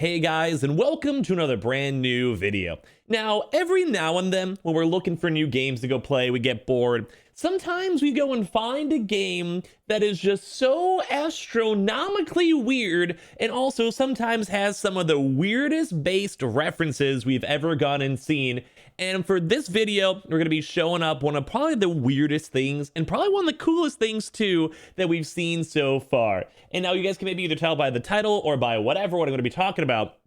Hey guys, and welcome to another brand new video. Now, every now and then, when we're looking for new games to go play, we get bored. Sometimes we go and find a game that is just so astronomically weird, and also sometimes has some of the weirdest based references we've ever gone and seen. And for this video, we're going to be showing up one of probably the weirdest things, and probably one of the coolest things too, that we've seen so far. And now you guys can maybe either tell by the title or by whatever what I'm going to be talking about.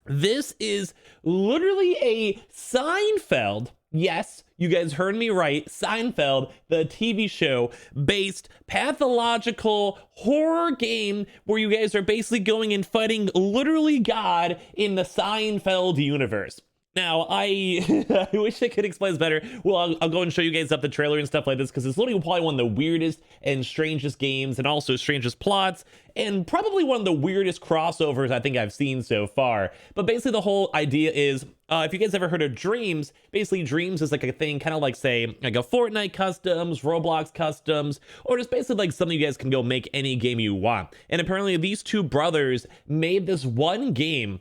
This is literally a Seinfield. Yes, you guys heard me right. Seinfield, the TV show based pathological horror game where you guys are basically going and fighting literally God in the Seinfield universe. Now, I wish I could explain this better. Well, I'll go and show you guys up the trailer and stuff like this, because it's literally probably one of the weirdest and strangest games, and also strangest plots, and probably one of the weirdest crossovers I think I've seen so far. But basically the whole idea is, if you guys ever heard of Dreams, basically Dreams is like a thing, kind of like, say, like a Fortnite customs, Roblox customs, or just basically like something you guys can go make any game you want. And apparently these two brothers made this one game,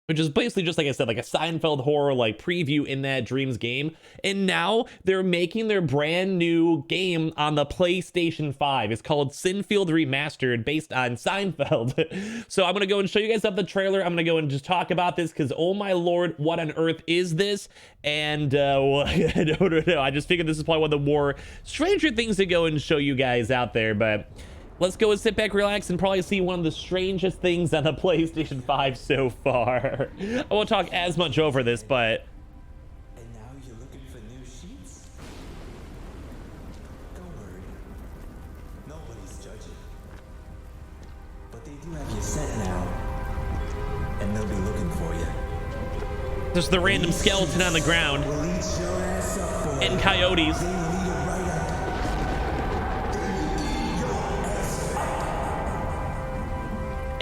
which is basically just, like I said, like a Seinfeld horror like preview in that Dreams game. And now they're making their brand new game on the PlayStation 5. It's called Sinfield Remastered, based on Seinfeld. So I'm going to go and show you guys up the trailer. I'm going to go and just talk about this because, oh my lord, what on earth is this? And well, I don't know. I just figured this is probably one of the more stranger things to go and show you guys out there. But let's go and sit back, relax, and probably see one of the strangest things on the PlayStation 5 so far. I won't talk as much over this, but... And now you're looking for new sheets? Don't worry. Nobody's judging. But they do have you set now. And they'll be looking for you. There's the random skeleton on the ground. We'll eat your ass up for And coyotes. They lead it right up.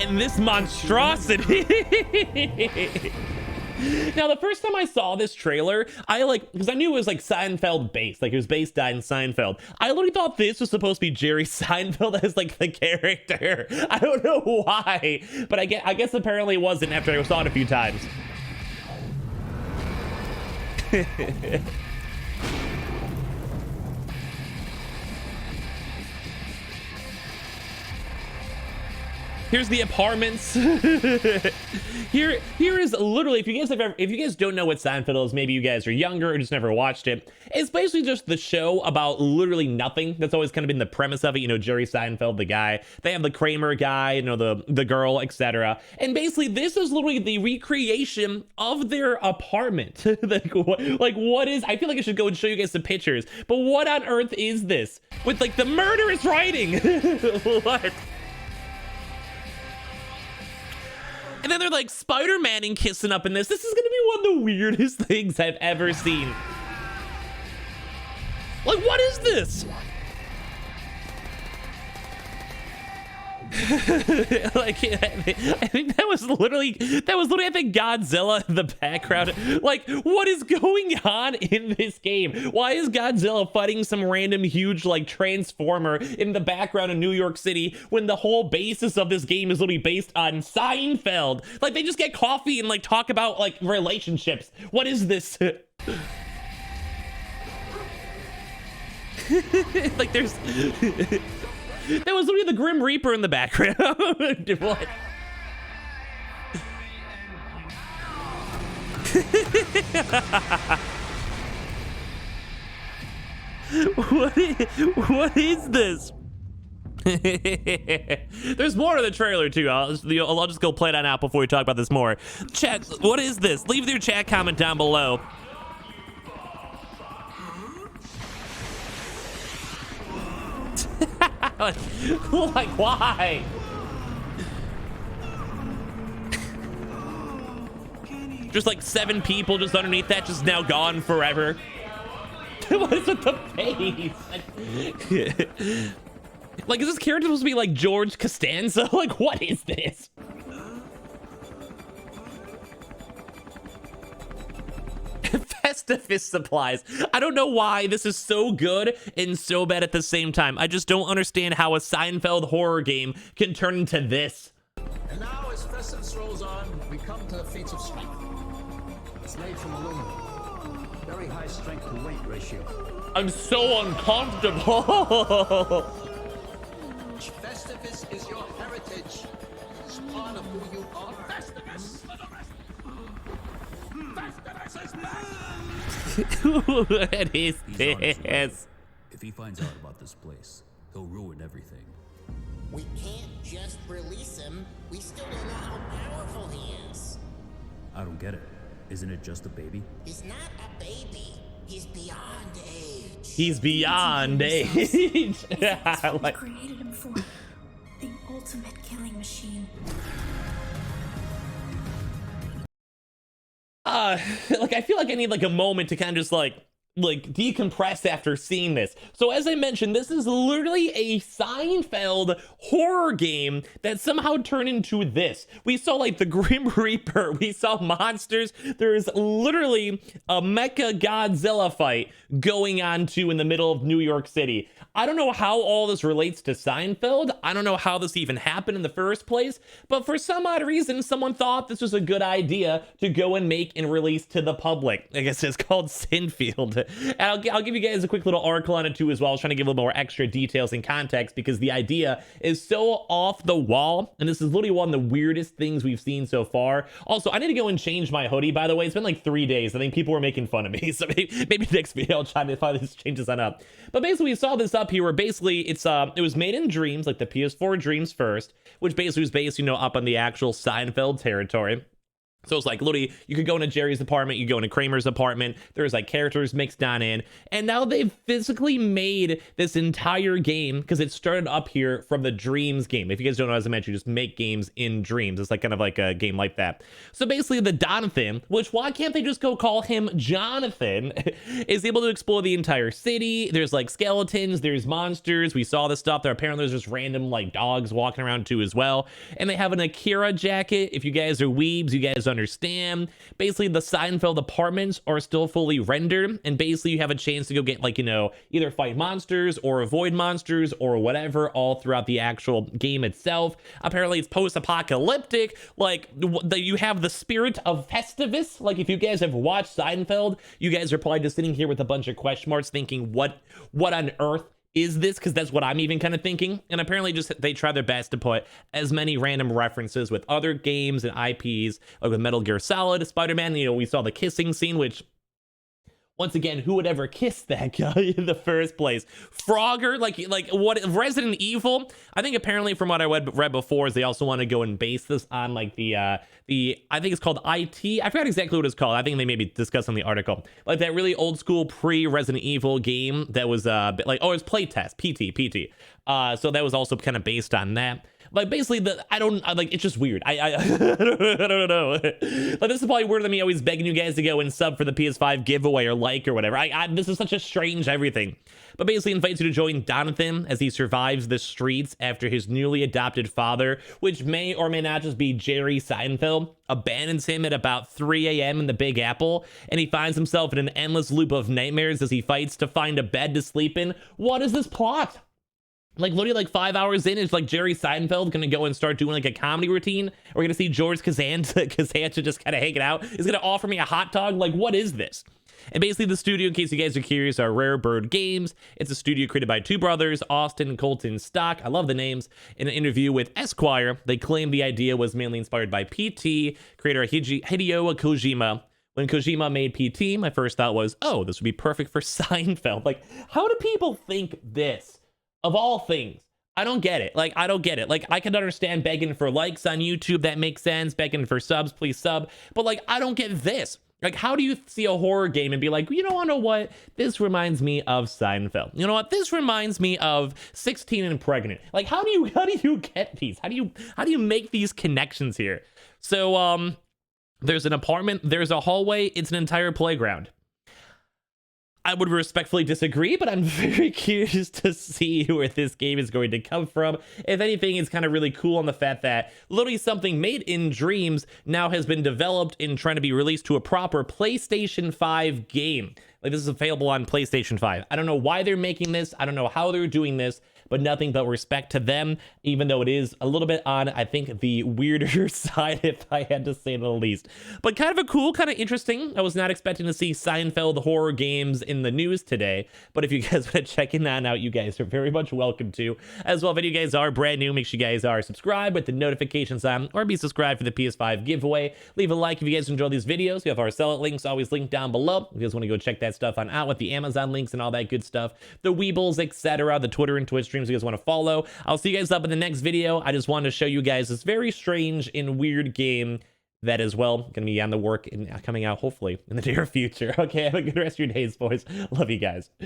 And this monstrosity. Now, the first time I saw this trailer, because I knew it was like Seinfeld based, like it was based on Seinfeld. I literally thought this was supposed to be Jerry Seinfeld as like the character. I don't know why, but I guess apparently it wasn't after I saw it a few times. Here's the apartments. Here is literally, if you guys don't know what Seinfeld is, maybe you guys are younger or just never watched it. It's basically just the show about literally nothing. That's always kind of been the premise of it. You know, Jerry Seinfeld, the guy. They have the Kramer guy, you know, the girl, etc. And basically, this is literally the recreation of their apartment. like what is? I feel like I should go and show you guys some pictures. But what on earth is this? With like the murderous writing. What? And then they're like Spider-Man and kissing up in this. This is gonna be one of the weirdest things I've ever seen. Like, what is this? Like, I think that was literally I think Godzilla in the background. Like, what is going on in this game? Why is Godzilla fighting some random huge like transformer in the background of New York City when the whole basis of this game is literally based on Seinfeld? Like, they just get coffee and like talk about like relationships. What is this? Like, there's that was literally the Grim Reaper in the background. What? What is this? There's more to the trailer too. I'll just go play it on out before we talk about this more. Chat, what is this? Leave your chat comment down below. Like, why? Just like 7 people just underneath that, just now gone forever. What is with the face? Like, is this character supposed to be like George Costanza? Like, what is this? Festivus supplies. I don't know why this is so good and so bad at the same time. I just don't understand how a Seinfeld horror game can turn into this. And now as Festivus rolls on, we come to the feats of strength. It's made from aluminum. Very high strength to weight ratio. I'm so uncomfortable. Festivus is your heritage. It's part of who you are. Festivus for the rest. Festivus is back. What is this? If he finds out about this place, he'll ruin everything. We can't just release him. We still don't know how powerful he is. I don't get it. Isn't it just a baby? He's not a baby. He's beyond age. He's beyond age. That's what we Like, created him for. The ultimate killing machine. like I feel like I need like a moment to kind of just like decompress after seeing this. So as I mentioned, this is literally a Seinfeld horror game that somehow turned into this. We saw like the Grim Reaper, we saw monsters. There's literally a mecha Godzilla fight going on too in the middle of New York City. I don't know how all this relates to Seinfeld. I don't know how this even happened in the first place, but for some odd reason, someone thought this was a good idea to go and make and release to the public. I guess it's called Sinfield. And I'll give you guys a quick little article on it too as well. I was trying to give a little more extra details and context because the idea is so off the wall, and this is literally one of the weirdest things we've seen so far. Also, I need to go and change my hoodie, by the way. It's been like 3 days. I think people were making fun of me, so maybe next video I'll try to find this changes on up. But basically, we saw this up here where basically it was made in Dreams, like the PS4 Dreams first, which basically was based, up on the actual Seinfeld territory. So it's like literally you could go into Jerry's apartment, you go into Kramer's apartment, there's like characters mixed on in, and now they've physically made this entire game because it started up here from the Dreams game. If you guys don't know, as I mentioned, you just make games in Dreams. It's like kind of like a game like that. So basically the Donathan, which why can't they just go call him Jonathan, is able to explore the entire city. There's like skeletons, there's monsters. We saw this stuff. There apparently there's just random like dogs walking around too as well. And they have an Akira jacket. If you guys are weebs, you guys understand. Basically the Seinfeld apartments are still fully rendered, and basically you have a chance to go get like either fight monsters or avoid monsters or whatever all throughout the actual game itself. Apparently it's post-apocalyptic, like you have the spirit of Festivus. Like if you guys have watched Seinfeld, you guys are probably just sitting here with a bunch of question marks thinking what on earth is this, because that's what I'm even kind of thinking. And apparently just they try their best to put as many random references with other games and IPs, like with Metal Gear Solid, Spider-Man. We saw the kissing scene, which once again, who would ever kiss that guy in the first place? Frogger, like what Resident Evil? I think apparently from what I read before is they also want to go and base this on like the I think it's called IT. I forgot exactly what it's called. I think they maybe discussed on the article, like that really old school pre-Resident Evil game that was like, oh, it's playtest, PT. So that was also kind of based on that. Like basically it's just weird. I don't know. Like this is probably weirder than me always begging you guys to go and sub for the PS5 giveaway or like or whatever. This is such a strange everything. But basically invites you to join Donathan as he survives the streets after his newly adopted father, which may or may not just be Jerry Seinfeld, abandons him at about 3 a.m. in the Big Apple, and he finds himself in an endless loop of nightmares as he fights to find a bed to sleep in. What is this plot? Like literally like 5 hours in, is like Jerry Seinfeld gonna go and start doing like a comedy routine? We're gonna see George Costanza just kind of hanging out. He's gonna offer me a hot dog. Like what is this? And basically the studio, in case you guys are curious, are Rare Bird Games. It's a studio created by two brothers, Austin and Colton Stock. I love the names. In an interview with Esquire, they claimed the idea was mainly inspired by PT creator Hideo Kojima. When Kojima made PT, my first thought was, oh, this would be perfect for Seinfeld. Like, how do people think this? Of all things, I don't get it. Like, I don't get it. Like, I can understand begging for likes on YouTube. That makes sense. Begging for subs, please sub. But like, I don't get this. Like, how do you see a horror game and be like, you know what? This reminds me of Seinfeld. You know what? This reminds me of 16 and Pregnant. Like, how do you get these? How do you make these connections here? So, there's an apartment. There's a hallway. It's an entire playground. I would respectfully disagree, but I'm very curious to see where this game is going to come from. If anything, it's kind of really cool on the fact that literally something made in Dreams now has been developed and trying to be released to a proper PlayStation 5 game. Like, this is available on PlayStation 5. I don't know why they're making this. I don't know how they're doing this, but nothing but respect to them, even though it is a little bit on, I think, the weirder side, if I had to say the least. But kind of a cool, kind of interesting. I was not expecting to see Seinfeld horror games in the news today, but if you guys want to check that out, you guys are very much welcome to. As well, if any of you guys are brand new, make sure you guys are subscribed with the notifications on, or be subscribed for the PS5 giveaway. Leave a like if you guys enjoy these videos. We have our sell it links always linked down below. If you guys want to go check that stuff on out with the Amazon links and all that good stuff, the Weebles, etc., the Twitter and Twitch streams you guys want to follow. I'll see you guys up in the next video. I just wanted to show you guys this very strange and weird game that is, well, going to be on the work and coming out hopefully in the near future. Okay, have a good rest of your days, boys. Love you guys.